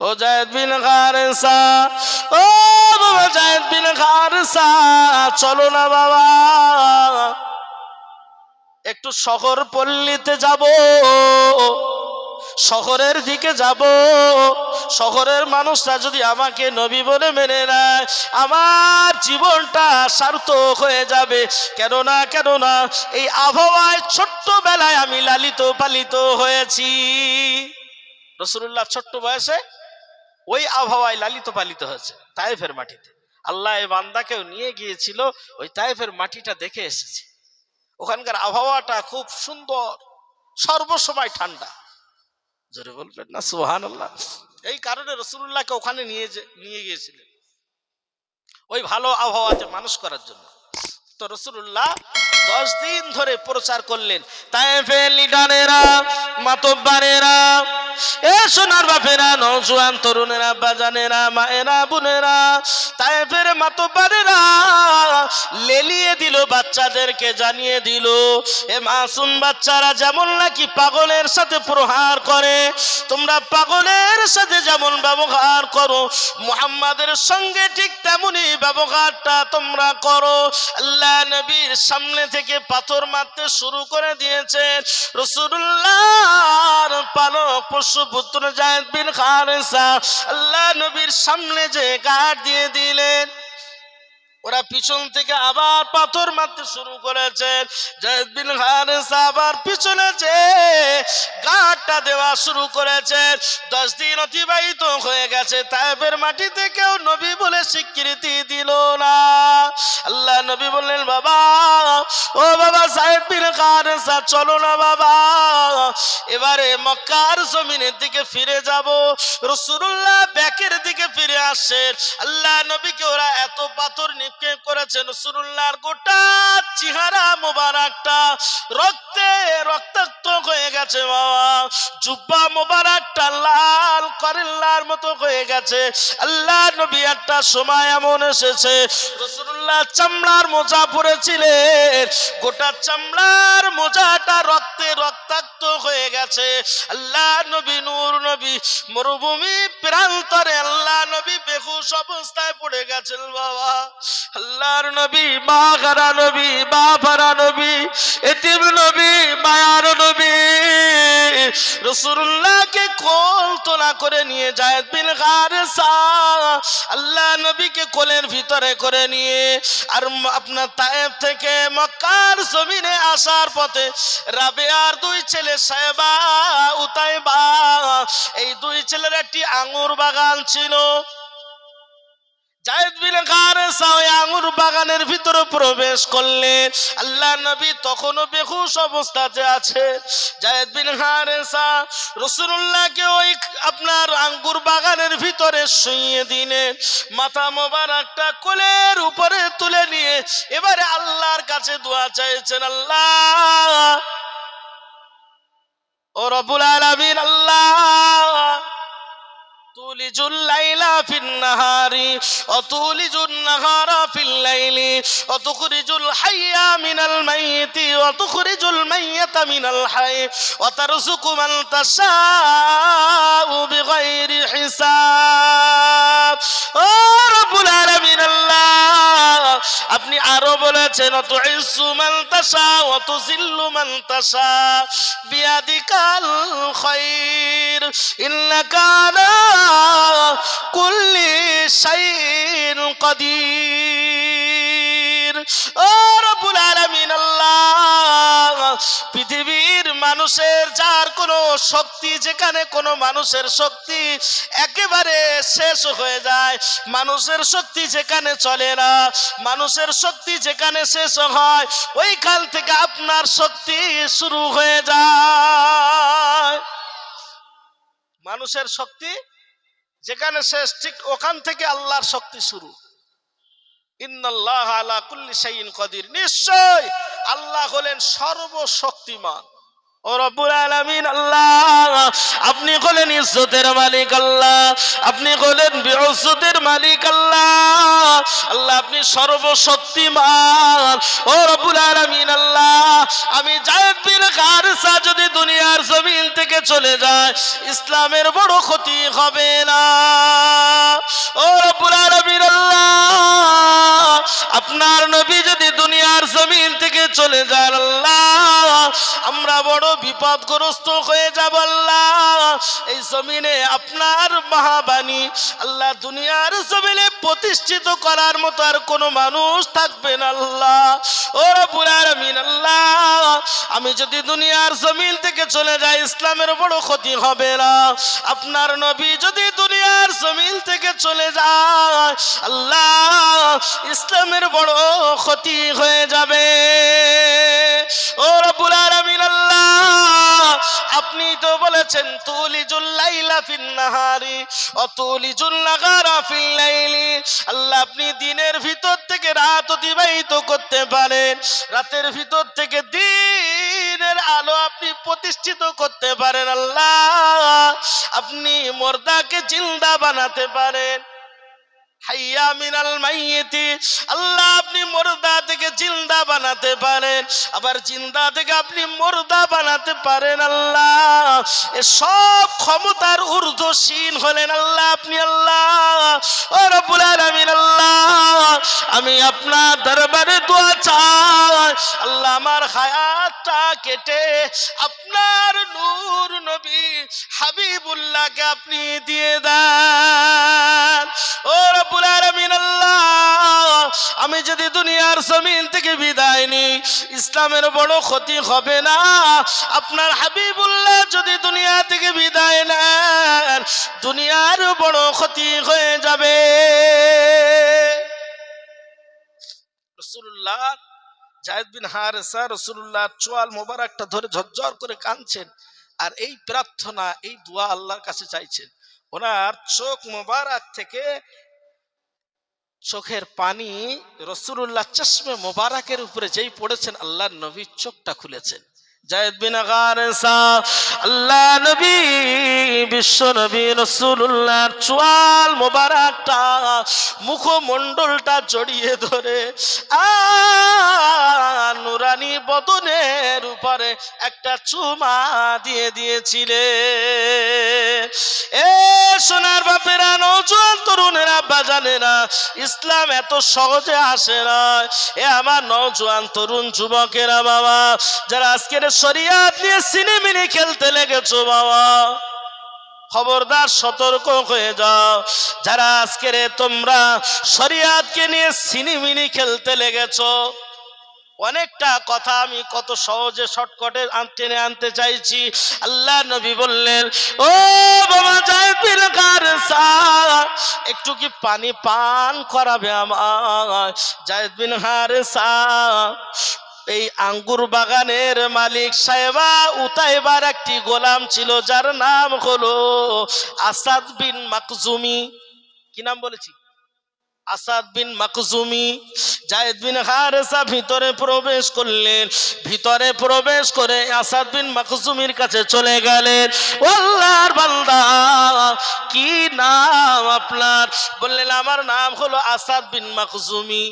ও যায়েদ বিন হারেসা, ও বাবা যায়েদ বিন হারেসা, চলো না বাবা, একটু শহর পল্লীতে যাব, শহরের দিকে যাব। শহরের মানুষরা যদি আমাকে নবী বলে মেনে নেয়, আমার জীবনটা সার্থক হয়ে যাবে। কেননা এই আবহাওয়ায় ছোট্টবেলায় আমি লালিত পালিত হয়েছি। রাসূলুল্লাহ ছোট্ট বয়সে ওই আবহাওয়ায় লালিত পালিত হয়েছে তায়েফের মাটিতে। আল্লাহ এই বান্দাকেও নিয়ে গিয়েছিল, ওই তায়েফের মাটিটা দেখে এসেছে। ওখানকার আবহাওয়াটা খুব সুন্দর, সর্বসময় ঠান্ডা। জোরে বলবেন না সুবহানাল্লাহ। এই কারণে রাসূলুল্লাহকে ওখানে নিয়ে গিয়েছিলেন ওই ভালো আবহাওয়াতে মানুষ করার জন্য। তো রাসূলুল্লাহ 10 দিন ধরে প্রচার করলেন। তায়েফের লিডারেরা, মাতব্বরেরা, এ সোনার বাপেরা, নওজোয়ান তরুণেরা, বাজানেরা, মায়েরা, বোনেরা, তায়েফের মাতব্বরেরা লেলিয়ে দিল, বাচ্চাদেরকে জানিয়ে দিল, এ মাসুম বাচ্চারা যেমন নাকি পাগলের সাথে প্রহার করে, তোমরা পাগলের সাথে যেমন ব্যবহার করো, মুহাম্মাদের সঙ্গে ঠিক তেমনি ব্যবহারটা তোমরা করো। আল্লাহ নবীর সামনে থেকে পাথর মারতে শুরু করে দিয়েছেন। রাসূলুল্লাহর পালক পশু পুত্র যায়েদ বিন হারেসা আল্লাহ নবীর সামনে যে গার্ড দিয়ে দিলেন, ওরা পিছন থেকে আবার পাথর মারতে শুরু করেছে। যায়েদ বিন হারেসা আবার পিছনে যে গাঁটটা দেওয়া শুরু করেছে। 10 দিন অতিবাহিত হয়ে গেছে, তায়েফের মাটিতে কেউ নবী বলে স্বীকৃতি দিল না। আল্লাহ নবী বললেন, বাবা, ও বাবা যায়েদ বিন হারেসা, চলো না বাবা, এবারে মক্কার জমিনের দিকে ফিরে যাব। রাসূলুল্লাহ ব্যাকের দিকে ফিরে আসেন। আল্লাহ নবীকে ওরা এত পাথর নিক্ষেপ করেছেন, রাসূলুল্লাহর গোটা চেহারা মোবারকটা রক্তে রক্তাক্ত হয়ে গেছে বাবা। জুব্বা মোবারকটা লাল করেল্লার মতো হয়ে গেছে। আল্লাহ নবী একটা সময় এমন এসেছে, রাসূলুল্লাহ চামড়ার মোজা পরেছিলেন, গোটা চামড়ার মোজাটা রক্তে রক্তাক্ত হয়ে গেছে। আল্লাহ নবী নূর নবী মরুভূমি প্রান্তরে আল্লাহ নবী বেহুশ অবস্থায় পড়ে গেছেন বাবা। আল্লাহর নবী, মা গারা নবী, বাবারা নবী, এতিম নবী, মায়ার নবী, রাসূলুল্লাহকে কোল তোলা করে নিয়ে যায়েদ বিন হারেসা আল্লাহ নবীকে কোলের ভিতরে করে নিয়ে আর আপনার তায়েফ থেকে মক্কার জমিনে আসার পথে রাবেয়ার 2 ছেলে সায়বা, উতাইবা, এই 2 ছেলের একটি আঙ্গুর বাগান ছিল। যায়েদ বিন হারেসা ওই আঙ্গুর বাগানের ভিতরে প্রবেশ করলেন। আল্লাহ নবী তখনও বেহুশ অবস্থাতে আছে। যায়েদ বিন হারেসা রাসূলুল্লাহকে ওই আপনার আঙ্গুর বাগানের ভিতরে শুইয়ে দিলেন। মাথা মোবারকটা কোলের উপরে তুলে নিয়ে এবারে আল্লাহর কাছে দোয়া চাইছেন, আল্লাহ, ও রব্বুল আলামিন, আল্লাহ, তুলিজুল লাইলা ফিন নাহারি ওয়া তুলিজুন নাহারা ফিল লাইলি ওয়া তুখরিজুল হাইয়া মিনাল মাইয়িতি ওয়া তুখরিজুল মাইয়াতা মিনাল হায়্যি ওয়া তারযুকু মান তাশাউ বিগাইরি হিসাব। ও রব্বুল আলামিন, আল্লাহ, আপনি আরো বলেছেন, তুইজ্জু মান তাশা ওয়া তুযিল্লু মান তাশা বিয়াদিকাল খায়র ইন্নাকা আলা কুল্লি শাইইন কাদির। ও রব্বুল আলামিন, আল্লাহ, পৃথিবীর মানুষের যার কোনো শক্তি, যেখানে কোনো মানুষের শক্তি একেবারে শেষ হয়ে যায়, মানুষের শক্তি যেখানে চলে না, মানুষের শক্তি যেখানে শেষ হয়, ওইখান থেকে আপনার শক্তি শুরু হয়ে যায়। মানুষের শক্তি যেখানে শেষ, ঠিক ওখান থেকে আল্লাহর শক্তি শুরু। ইন্নাল্লাহা আলা কুল্লি শাইইন কাদির, নিশ্চয় আল্লাহ হলেন সর্বশক্তিমান। ও রব্বুল আলামিন, আল্লাহ, আপনি হলেন ইজ্জতের মালিক। আল্লাহ, আপনি হলেন বিউসুদের মালিক আল্লাহ। আল্লাহ আপনি সর্বশক্তিমান। ও রব্বুল আলামিন আল্লাহ, আমি যায়েদ বিন হারেসা যদি দুনিয়ার জমিন থেকে চলে যায়, ইসলামের বড় ক্ষতি হবে না। ও রব্বুল আলামিন আল্লাহ, আপনার নবী যদি দুনিয়ার জমিন থেকে চলে যান আল্লাহ, আমরা বড় বিপদগ্রস্ত হয়ে যাব আল্লাহ। এই জমিনে আপনার মহাবাণী আল্লাহ দুনিয়ার জমিনে প্রতিষ্ঠিত করার মতো আর কোনো মানুষ থাকবে না আল্লাহ। ও রব্বুল আলামিন আল্লাহ, আমি যদি দুনিয়ার জমিন থেকে চলে যাই, ইসলামের বড় ক্ষতি হবে না। আপনার নবী যদি দুনিয়ার জমিন থেকে চলে যায় আল্লাহ, ইসলামের বড় ক্ষতি হয়ে যাবে। ও রব্বুল আলামিন আল্লাহ, আপনি তো বলেছেন তুলিজুল লাইলা ফিন নাহারি ওয়া তুলিজুল নাহারা ফিল লাইলি। আল্লাহ আপনি দিনের ভিতর থেকে রাত অতিবাহিত করতে পারেন, রাতের ভিতর থেকে দিনের আলো আপনি প্রতিষ্ঠিত করতে পারেন আল্লাহ। আপনি মুর্দাকে জিন্দা বানাতে পারেন, হাইয়া মিনাল মাইয়িতি। আল্লাহ আপনি মুর্দা থেকে জিন্দা বানাতে পারেন, আবার জিন্দা থেকে আপনি মুর্দা বানাতে পারেন আল্লাহ। এ সব ক্ষমতার ঊর্ধ্বসীন হলেন আল্লাহ আপনি আল্লাহ। ও রব্বুল আলামিন আল্লাহ, আমি আপনার দরবারে দোয়া চাই আল্লাহ, আমার হায়াতটা কেটে আপনার নূর নবী হাবিবুল্লাহকে আপনি দিয়ে দেন। ও রব্বুল আলামিন আল্লাহ, আমি যদি দুনিয়ার জমিন থেকে বিদায় নিই, ইসলামের বড় ক্ষতি হবে না। আপনার হাবিবুল্লাহ যদি দুনিয়া থেকে বিদায় নেন, দুনিয়ার বড় ক্ষতি হয়ে যাবে। রাসূলুল্লাহ যায়েদ বিন হারেসা রাসূলুল্লাহ চোয়াল মোবারকটা ধরে ঝরঝর করে কাঁদছেন, আর এই প্রার্থনা, এই দোয়া আল্লাহর কাছে চাইছেন। ওনার চোখ মোবারক থেকে চোখের পানি রাসূলুল্লাহ চশমে মোবারকের উপরে যেই পড়েছেন, আল্লাহর নবী চোখটা খুলেছেন। যায়েদ বিন হারেসা আল্লাহ নবী বিশ্ব নবী রাসূলুল্লাহর চোয়াল মোবারকটা মুখমণ্ডলটা জড়িয়ে ধরে নুরানি বদনের উপরে একটা চুমা দিয়ে দিয়েছিলেন। এ সোনার বাপেরা, নওজোয়ান তরুণেরা, বাজানেরা, ইসলাম এত সহজে আসে না। এ আমার নওজোয়ান তরুণ যুবকেরা বাবা, যারা আজকের শরিয়াত নিয়ে সিনেমিনি খেলতে লেগেছো বাবা, খবরদার সতর্ক হয়ে যাও। যারা আজকের তোমরা শরিয়াতকে নিয়ে সিনেমিনি খেলতে লেগেছো, অনেকটা কথা আমি কত সহজে শর্টকাটে টেনে আনতে চাইছি। আল্লাহ নবী বললেন, ও বাবা যায়েদ বিন হারেসা, একটু কি পানি পান করাবে আমায়? যায়েদ বিন হারেসা এই আঙ্গুর বাগানের মালিক সাহেবা উতাইবার একটি গোলাম ছিল, যার নাম হলো আসাদ বিন মাকজুমি। কি নাম বলেছি? আসাদ বিন মাকজুমি। যায়েদ বিন হারেসা ভিতরে প্রবেশ করলেন, ভিতরে প্রবেশ করে আসাদ বিন মাকজুমির কাছে চলে গেলেন। ও আল্লাহর বান্দা, কি নাম আপনার? বললেন, আমার নাম হলো আসাদ বিন মাকজুমি।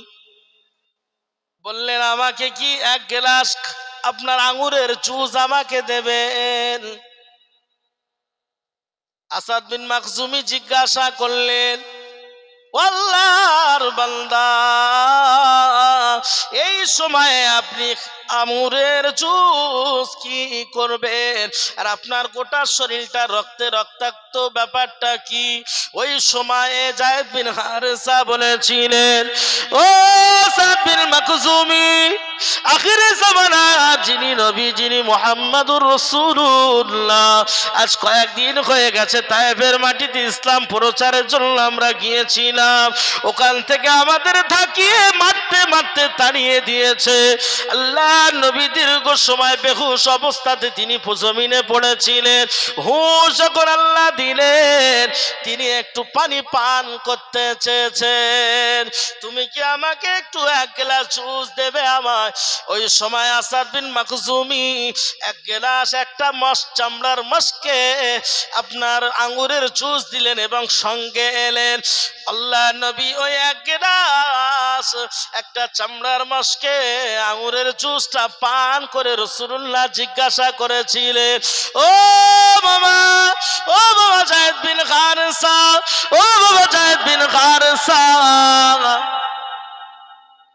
বললেন, আমাকে কি এক গ্লাস আপনার আঙ্গুরের জুস আমাকে দেবেন? আসাদ বিন মাকজুমি জিজ্ঞাসা করলেন, আল্লাহর বান্দা, এই সময়ে আপনি আঙ্গুরের জুস কি করবেন? আর আপনার গোটা শরীরটা রক্তে রক্তাক্ত, ব্যাপারটা কি? ওই সময়ে যায়েদ বিন হারেসা বলেছিলেন, ও আসাদ বিন মাকজুমি, আখিরে জামানা যিনি নবী, যিনি মুহাম্মাদুর রাসূলুল্লাহ, আজ কয়েকদিন হয়ে গেছে তায়েফের মাটিতে ইসলাম প্রচারের জন্য আমরা গিয়েছিলাম। ওখান থেকে আমাদের ধাকিয়ে মারতে মারতে তাড়িয়ে দিয়েছে। আল্লাহ নবী দীর্ঘ সময় বেহুশ অবস্থাতে তিনি জমিনে পড়েছিলেন। হুঁশ যখন আল্লাহ দিলেন, তিনি একটু পানি পান করতে চেয়েছেন। তুমি কি আমাকে একটু এক গ্লাস জুস দেবে আমায়? ওই সময় সময় আসাদ বিন মাখজুমি এক গ্লাস একটা মস চামড়ার মস্কে আপনার আঙ্গুরের জুস দিলেন এবং সঙ্গে এলেন। আল্লাহ নবী ওই এক গ্লাস একটা চামড়ার মস্কে আঙ্গুরের জুসটা পান করে রাসূলুল্লাহ জিজ্ঞাসা করেছিলেন, ও বাবা, ও বাবা যায়েদ বিন হারেসা, ও বাবা যায়েদ বিন হারেসা,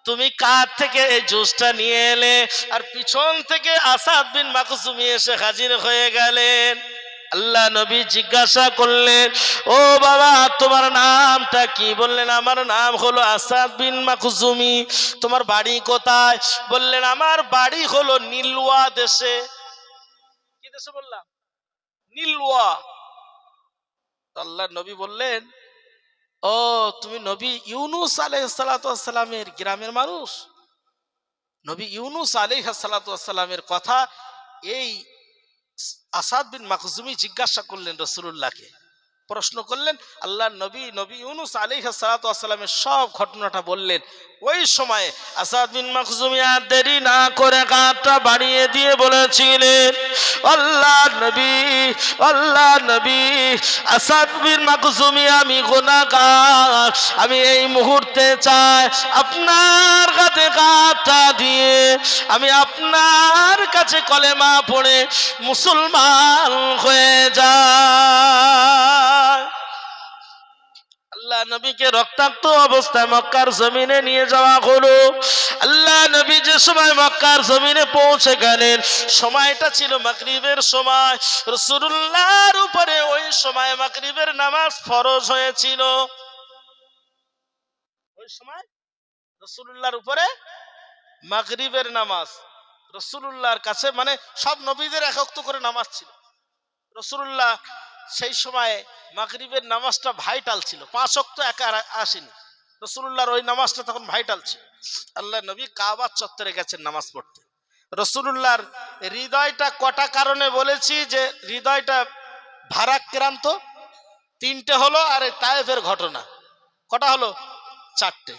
তুমি কার থেকে এই জুসটা নিয়ে এলে? আর পিছন থেকে আসাদ বিন মাখজুমি এসে হাজির হয়ে গেলেন। আল্লাহ নবী জিজ্ঞাসা করলেন, ও বাবা তোমার নামটা কি? বললেন, আমার নাম হলো আসাদ বিন মাখজুমি। তোমার বাড়ি কোথায়? বললেন, আমার বাড়ি হলো নীলওয়া দেশে। কি দেশে বললাম? নীলওয়া। আল্লাহ নবী বললেন, ও তুমি নবী ইউনুস আলাইহিস সালাতু ওয়াস সালামের গ্রামের মানুষ? নবী ইউনুস আলাইহিস সালাতু ওয়াস সালামের কথা এই আসাদ বিন মাখজুমি জিজ্ঞাসা করলেন রাসূলুল্লাহকে, প্রশ্ন করলেন। আল্লাহ নবী ইউনুস আলাইহিস সালাতু ওয়াস সালামের সব ঘটনাটা বললেন। ওই সময় আসাদ বিন মাখজুমি আর দেরি না করে কাঁধটা বাড়িয়ে দিয়ে বলেছিলেন, আল্লাহ নবী আসাদ বিন মাখজুমি, আমি গুনাহগার, আমি এই মুহূর্তে চাই আপনার কাছে কাঁধটা দিয়ে আমি আপনার কাছে কলেমা পড়ে মুসলমান হয়ে যায়। আল্লাহ নবীকে রক্তাক্ত অবস্থায় মক্কার জমিনে নিয়ে যাওয়া হলো। আল্লাহ নবী যে সময় মক্কার জমিনে পৌঁছে গেলেন, সময়টা ছিল মাগরিবের সময়। রাসূলুল্লাহর উপরে ওই সময় মাগরিবের নামাজ ফরজ হয়েছিল। ওই সময় রাসূলুল্লাহর উপরে মাগরিবের নামাজ, রাসূলুল্লাহর কাছে মানে সব নবীদের এক ওয়াক্ত করে নামাজ ছিল। রাসূলুল্লাহ সেই সময় মাগরিবের নামাজটা ভাইটাল ছিল, 5 ওয়াক্ত একা আসেনি। রাসূলুল্লাহর ওই নামাজটা তখন ভাইটাল ছিল। আল্লাহ নবী কাবার চত্বরে গেছেন নামাজ পড়তে। রাসূলুল্লাহর হৃদয়টা কটা কারণে বলেছি যে হৃদয়টা ভারাক্রান্ত, 3টে হলো। আর এই তায়েফের ঘটনা কটা হলো? 4টে।